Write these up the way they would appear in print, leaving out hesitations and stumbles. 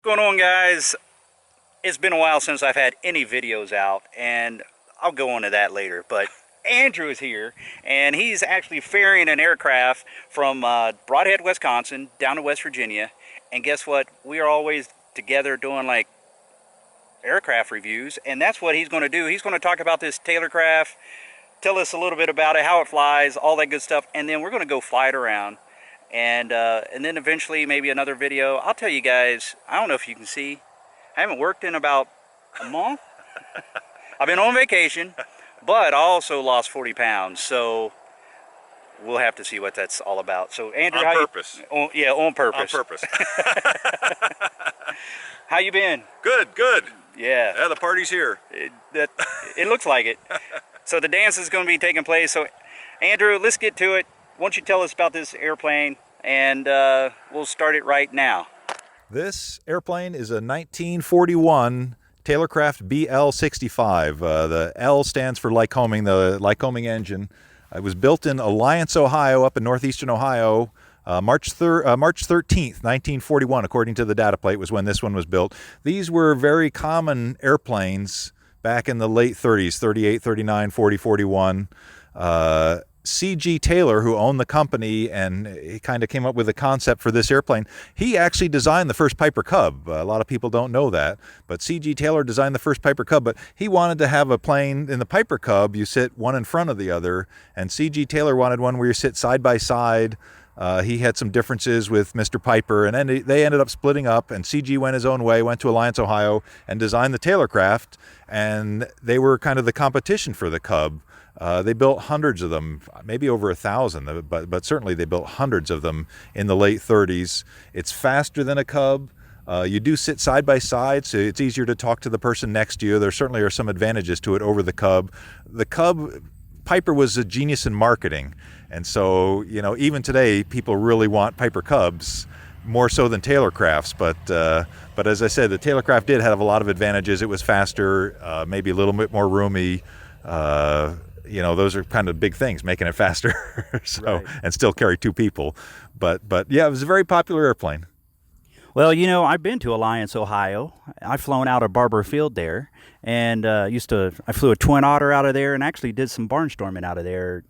What's going on, guys? It's been a while since I've had any videos out, and I'll go into that later, but Andrew is here, and he's actually ferrying an aircraft from Broadhead, Wisconsin down to West Virginia. And guess what? We are always together doing like aircraft reviews, and that's what he's going to do. He's going to talk about this Taylorcraft, tell us a little bit about it, how it flies, all that good stuff, and then we're going to go fly it around. And then eventually maybe another video. I'll tell you guys, I don't know if you can see, I haven't worked in about a month. I've been on vacation, but I also lost 40 pounds, so we'll have to see what that's all about. So Andrew, on purpose. Yeah, on purpose. On purpose. How you been? Good, good. Yeah. Yeah, the party's here. It looks like it. So the dance is going to be taking place. So Andrew, let's get to it. Why don't you tell us about this airplane, and we'll start it right now. This airplane is a 1941 Taylorcraft BL-65. The L stands for Lycoming, the Lycoming engine. It was built in Alliance, Ohio, up in northeastern Ohio. March 13th, 1941, according to the data plate, was when this one was built. These were very common airplanes back in the late 30s, 38, 39, 40, 41. C.G. Taylor, who owned the company, and he kind of came up with the concept for this airplane. He actually designed the first Piper Cub. A lot of people don't know that, but C.G. Taylor designed the first Piper Cub. But he wanted to have a plane in the Piper Cub, you sit one in front of the other, and C.G. Taylor wanted one where you sit side by side. He had some differences with Mr. Piper, and then they ended up splitting up, and CG went his own way, went to Alliance, Ohio, and designed the Taylorcraft, and they were kind of the competition for the Cub. They built hundreds of them, maybe over 1,000, but certainly they built hundreds of them in the late 30s. It's faster than a Cub. You do sit side by side, so it's easier to talk to the person next to you. There certainly are some advantages to it over the Cub. The Cub, Piper was a genius in marketing, and so, you know, even today people really want Piper Cubs more so than Taylorcrafts, but as I said, the Taylorcraft did have a lot of advantages. It was faster, maybe a little bit more roomy. You know, those are kind of big things, making it faster, so, right. And still carry two people. But yeah, it was a very popular airplane. Well, you know, I've been to Alliance, Ohio. I've flown out of Barber Field there, and I flew a Twin Otter out of there, and actually did some barnstorming out of there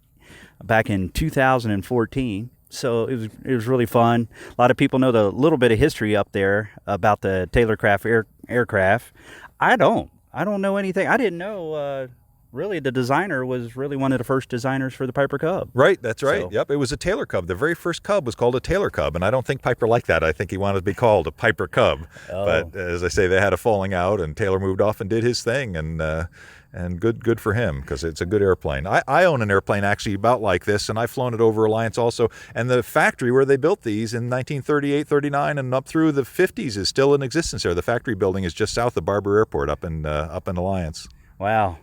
back in 2014. So it was really fun. A lot of people know the little bit of history up there about the Taylorcraft aircraft. I don't know anything. I didn't know. Really, the designer was really one of the first designers for the Piper Cub. Right, that's right. So, yep, it was a Taylor Cub. The very first Cub was called a Taylor Cub, and I don't think Piper liked that. I think he wanted to be called a Piper Cub. Oh. But as I say, they had a falling out, and Taylor moved off and did his thing, and good for him, because it's a good airplane. I own an airplane actually about like this, and I've flown it over Alliance also. And the factory where they built these in 1938, 39, and up through the 50s is still in existence there. The factory building is just south of Barber Airport up in Alliance. Wow.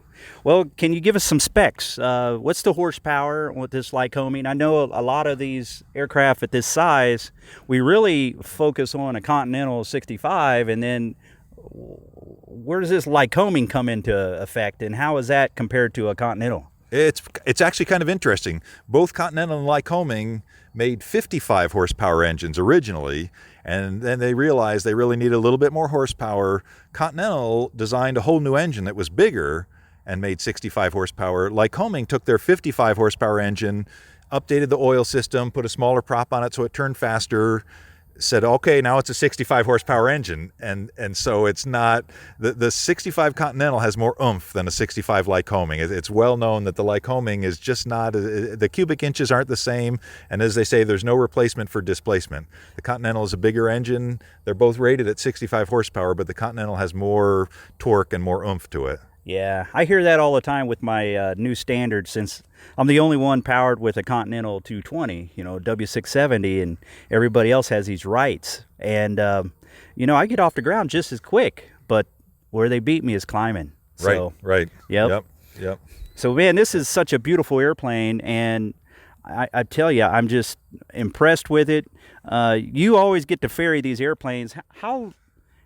Well, can you give us some specs? What's the horsepower with this Lycoming? I know a lot of these aircraft at this size, we really focus on a Continental 65, and then where does this Lycoming come into effect, and how is that compared to a Continental? It's actually kind of interesting. Both Continental and Lycoming made 55 horsepower engines originally, and then they realized they really needed a little bit more horsepower. Continental designed a whole new engine that was bigger and made 65 horsepower. Lycoming took their 55 horsepower engine, updated the oil system, put a smaller prop on it so it turned faster, said, okay, now it's a 65 horsepower engine. And so it's not, the 65 Continental has more oomph than a 65 Lycoming. It's well known that the Lycoming is just not, the cubic inches aren't the same. And as they say, there's no replacement for displacement. The Continental is a bigger engine. They're both rated at 65 horsepower, but the Continental has more torque and more oomph to it. Yeah, I hear that all the time with my new Standard, since I'm the only one powered with a Continental 220, you know, W670, and everybody else has these Wrights. And, you know, I get off the ground just as quick, but where they beat me is climbing. So, right. Yep. So, man, this is such a beautiful airplane, and I tell you, I'm just impressed with it. You always get to ferry these airplanes.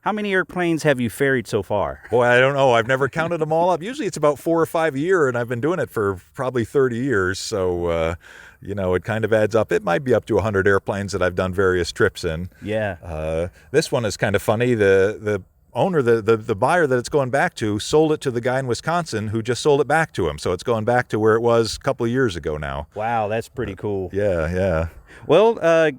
How many airplanes have you ferried so far? Boy, I don't know. I've never counted them all up. Usually it's about 4 or 5 a year, and I've been doing it for probably 30 years. So, you know, it kind of adds up. It might be up to 100 airplanes that I've done various trips in. Yeah. This one is kind of funny. The owner, the buyer that it's going back to, sold it to the guy in Wisconsin who just sold it back to him. So it's going back to where it was a couple of years ago now. Wow, that's pretty cool. Yeah. Well, a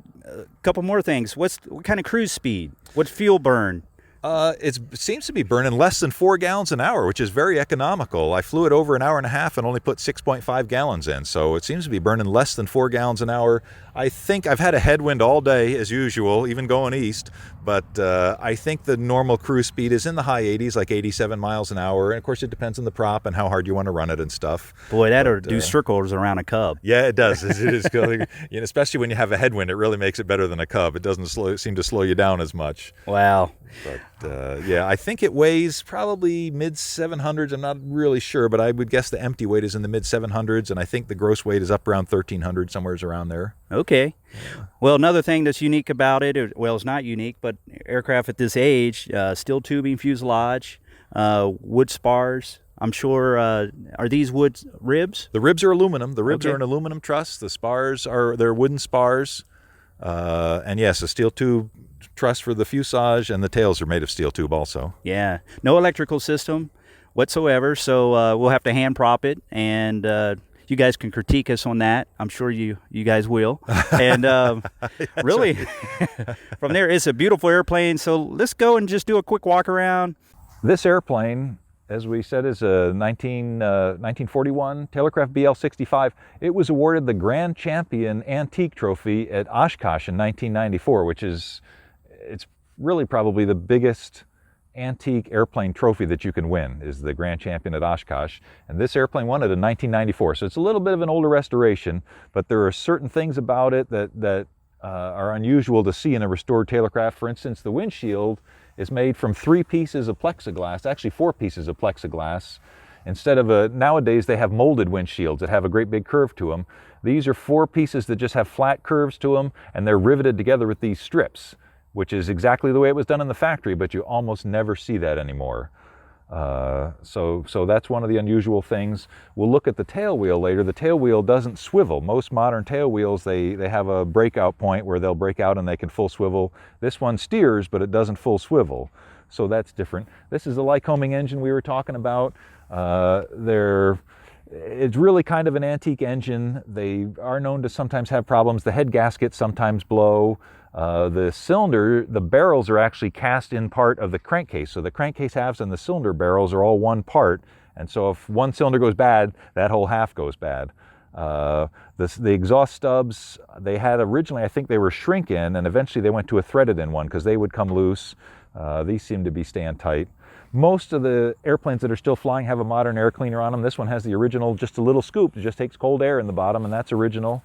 couple more things. What kind of cruise speed? What's fuel burn? It seems to be burning less than 4 gallons an hour, which is very economical. I flew it over an hour and a half and only put 6.5 gallons in, so it seems to be burning less than 4 gallons an hour. I think I've had a headwind all day, as usual, even going east, but I think the normal cruise speed is in the high 80s, like 87 miles an hour, and of course it depends on the prop and how hard you want to run it and stuff. Boy, that'll do circles around a Cub. Yeah, it does. It is good. You know, especially when you have a headwind, it really makes it better than a Cub. It doesn't seem to slow you down as much. Wow. But yeah, I think it weighs probably mid 700s. I'm not really sure, but I would guess the empty weight is in the mid 700s, and I think the gross weight is up around 1,300, somewhere around there. Okay. Yeah. Well, another thing that's unique about it, well, it's not unique, but aircraft at this age, steel tubing fuselage, wood spars. I'm sure, are these wood ribs? The ribs are aluminum. The ribs are an aluminum truss. The spars they're wooden spars. And yes, a steel tube truss for the fuselage, and the tails are made of steel tube also. Yeah, no electrical system whatsoever, so we'll have to hand prop it, and you guys can critique us on that. I'm sure you guys will. And really, from there, it's a beautiful airplane, so let's go and just do a quick walk around. This airplane, as we said, is a 1941 Taylorcraft BL-65. It was awarded the Grand Champion Antique Trophy at Oshkosh in 1994, which is, it's really probably the biggest antique airplane trophy that you can win, is the Grand Champion at Oshkosh. And this airplane won it in 1994. So it's a little bit of an older restoration, but there are certain things about it that are unusual to see in a restored Taylorcraft. For instance, the windshield is made from 3 pieces of plexiglass, actually 4 pieces of plexiglass. Instead of nowadays they have molded windshields that have a great big curve to them. These are 4 pieces that just have flat curves to them, and they're riveted together with these strips, which is exactly the way it was done in the factory, but you almost never see that anymore. So that's one of the unusual things. We'll look at the tail wheel later. The tail wheel doesn't swivel. Most modern tail wheels, they have a breakout point where they'll break out and they can full swivel. This one steers, but it doesn't full swivel. So that's different. This is the Lycoming engine we were talking about. It's really kind of an antique engine. They are known to sometimes have problems. The head gaskets sometimes blow. The cylinder, the barrels are actually cast in part of the crankcase. So the crankcase halves and the cylinder barrels are all one part. And so if one cylinder goes bad, that whole half goes bad. The exhaust stubs, they had originally, I think they were shrink-in, and eventually they went to a threaded-in one because they would come loose. These seem to be staying tight. Most of the airplanes that are still flying have a modern air cleaner on them. This one has the original, just a little scoop. It just takes cold air in the bottom, and that's original.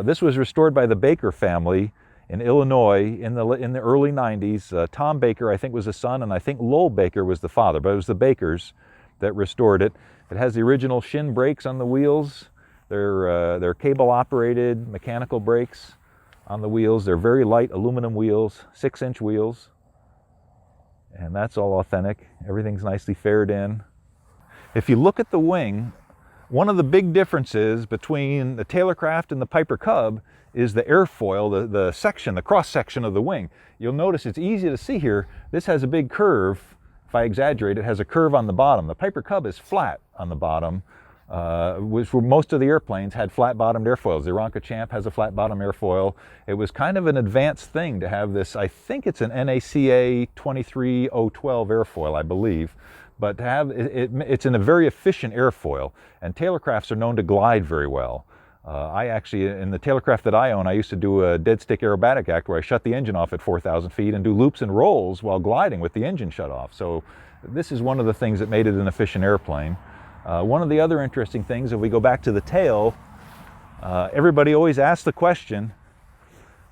This was restored by the Baker family in Illinois in the early 90s. Tom Baker, I think, was the son, and I think Lowell Baker was the father, but it was the Bakers that restored it. It has the original shin brakes on the wheels. They're cable-operated mechanical brakes on the wheels. They're very light aluminum wheels, 6-inch wheels, and that's all authentic. Everything's nicely faired in. If you look at the wing, one of the big differences between the Taylorcraft and the Piper Cub is the airfoil, the section, the cross-section of the wing. You'll notice it's easy to see here. This has a big curve. If I exaggerate, it has a curve on the bottom. The Piper Cub is flat on the bottom, which were most of the airplanes had flat-bottomed airfoils. The Aeronca Champ has a flat-bottom airfoil. It was kind of an advanced thing to have this. I think it's an NACA 23012 airfoil, I believe. But to have it's in a very efficient airfoil, and Taylorcrafts are known to glide very well. I actually, in the Taylorcraft that I own, I used to do a dead stick aerobatic act where I shut the engine off at 4,000 feet and do loops and rolls while gliding with the engine shut off. So this is one of the things that made it an efficient airplane. One of the other interesting things, if we go back to the tail, everybody always asks the question,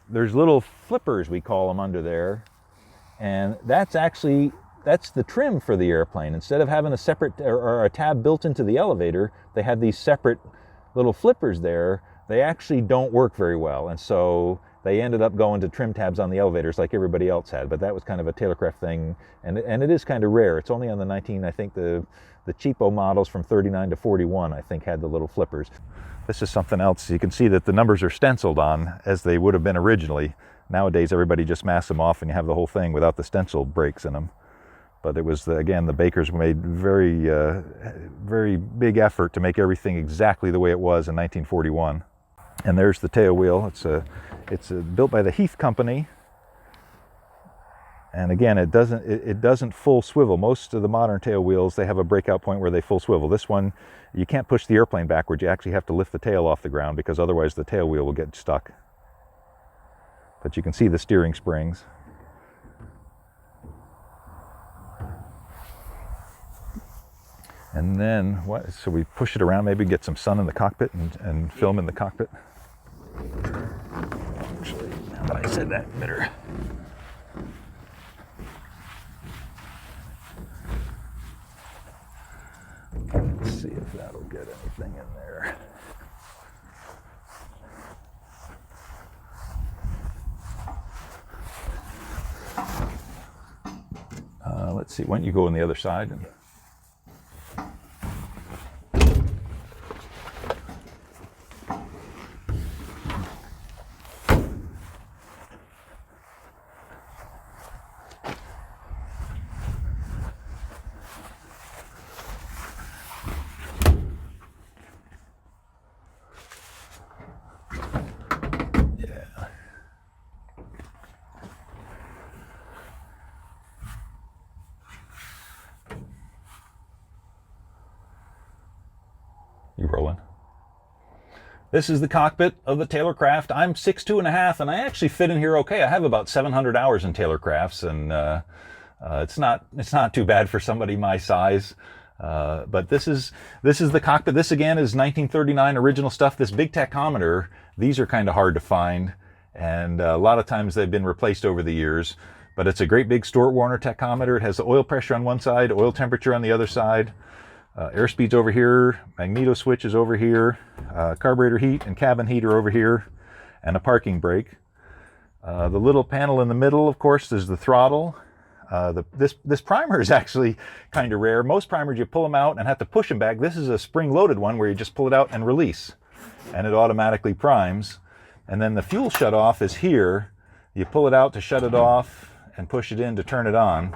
there's little flippers, we call them, under there, and that's the trim for the airplane. Instead of having a separate or a tab built into the elevator, they have these separate little flippers there. They actually don't work very well, and so They ended up going to trim tabs on the elevators like everybody else had, but that was kind of a Taylorcraft thing, and it is kind of rare. It's only on the 19, I think the cheapo models from 39 to 41, I think, had the little flippers. This is something else. You can see that the numbers are stenciled on as they would have been originally. Nowadays, everybody just masks them off and you have the whole thing without the stencil breaks in them. But it was, again, the bakers made very big effort to make everything exactly the way it was in 1941. And there's the tail wheel. It's built by the Heath Company. And again, it doesn't full swivel. Most of the modern tail wheels, they have a breakout point where they full swivel. This one, you can't push the airplane backwards. You actually have to lift the tail off the ground because otherwise the tail wheel will get stuck. But you can see the steering springs. And then, so we push it around, maybe get some sun in the cockpit and film in the cockpit. Actually, now that I said that, better. Let's see if that'll get anything in there. Let's see, why don't you go on the other side? You rolling? This is the cockpit of the Taylorcraft. I'm 6'2½", and I actually fit in here okay. I have about 700 hours in Taylorcrafts, and it's not too bad for somebody my size. But this is the cockpit. This again is 1939 original stuff. This big tachometer, these are kind of hard to find, and a lot of times they've been replaced over the years. But it's a great big Stuart Warner tachometer. It has the oil pressure on one side, oil temperature on the other side. Airspeed's over here, magneto switch is over here, carburetor heat and cabin heat are over here, and a parking brake. The little panel in the middle, of course, is the throttle. This primer is actually kind of rare. Most primers you pull them out and have to push them back. This is a spring-loaded one where you just pull it out and release, and it automatically primes. And then the fuel shut-off is here. You pull it out to shut it off and push it in to turn it on.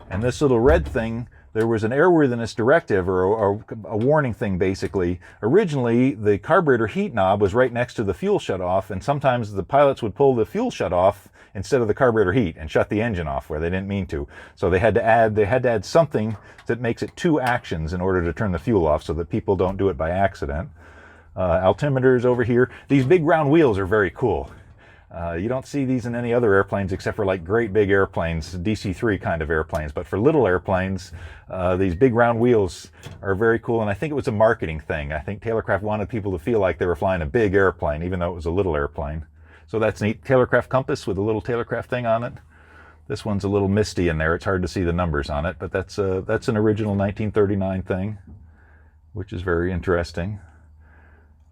And this little red thing, there was an airworthiness directive or a warning thing basically. Originally, the carburetor heat knob was right next to the fuel shutoff, and sometimes the pilots would pull the fuel shutoff instead of the carburetor heat and shut the engine off where they didn't mean to. So they had to add something that makes it two actions in order to turn the fuel off so that people don't do it by accident. Altimeters over here. These big round wheels are very cool. You don't see these in any other airplanes except for like great big airplanes, DC-3 kind of airplanes. But for little airplanes, these big round wheels are very cool. And I think it was a marketing thing. I think Taylorcraft wanted people to feel like they were flying a big airplane, even though it was a little airplane. So that's neat. Taylorcraft compass with a little Taylorcraft thing on it. This one's a little misty in there. It's hard to see the numbers on it, but that's an original 1939 thing, which is very interesting.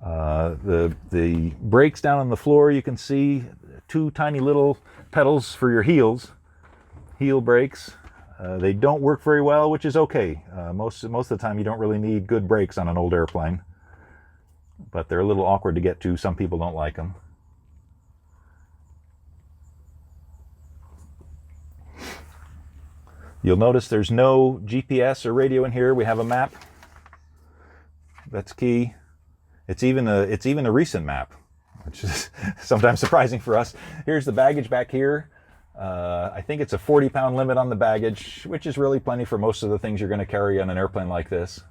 The brakes down on the floor, you can see two tiny little pedals for your heels, heel brakes. They don't work very well, which is okay. Most of the time you don't really need good brakes on an old airplane, but they're a little awkward to get to. Some people don't like them. You'll notice there's no GPS or radio in here. We have a map. That's key. It's even a recent map, which is sometimes surprising for us. Here's the baggage back here. I think it's a 40-pound limit on the baggage, which is really plenty for most of the things you're going to carry on an airplane like this.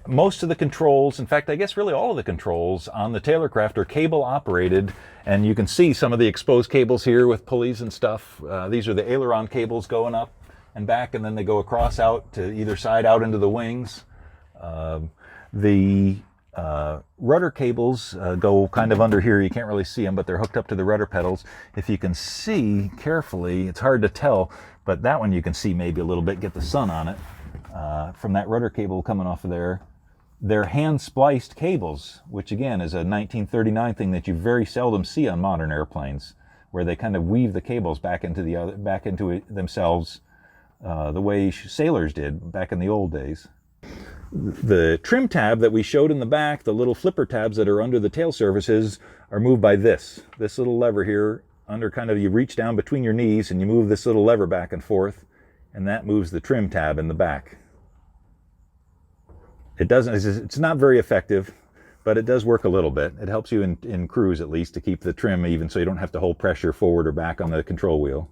Most of the controls, in fact, I guess really all of the controls on the Taylorcraft are cable operated, and you can see some of the exposed cables here with pulleys and stuff. These are the aileron cables going up and back, and then they go across out to either side out into the wings. The rudder cables go kind of under here. You can't really see them, but they're hooked up to the rudder pedals. If you can see carefully, it's hard to tell, but that one you can see maybe a little bit, get the sun on it. From that rudder cable coming off of there, they're hand-spliced cables, which again is a 1939 thing that you very seldom see on modern airplanes, where they kind of weave the cables back into themselves the way sailors did back in the old days. The trim tab that we showed in the back, the little flipper tabs that are under the tail surfaces, are moved by this little lever here. Under kind of, you reach down between your knees and you move this little lever back and forth, and that moves the trim tab in the back. It's not very effective, but it does work a little bit. It helps you in cruise at least to keep the trim even, so you don't have to hold pressure forward or back on the control wheel.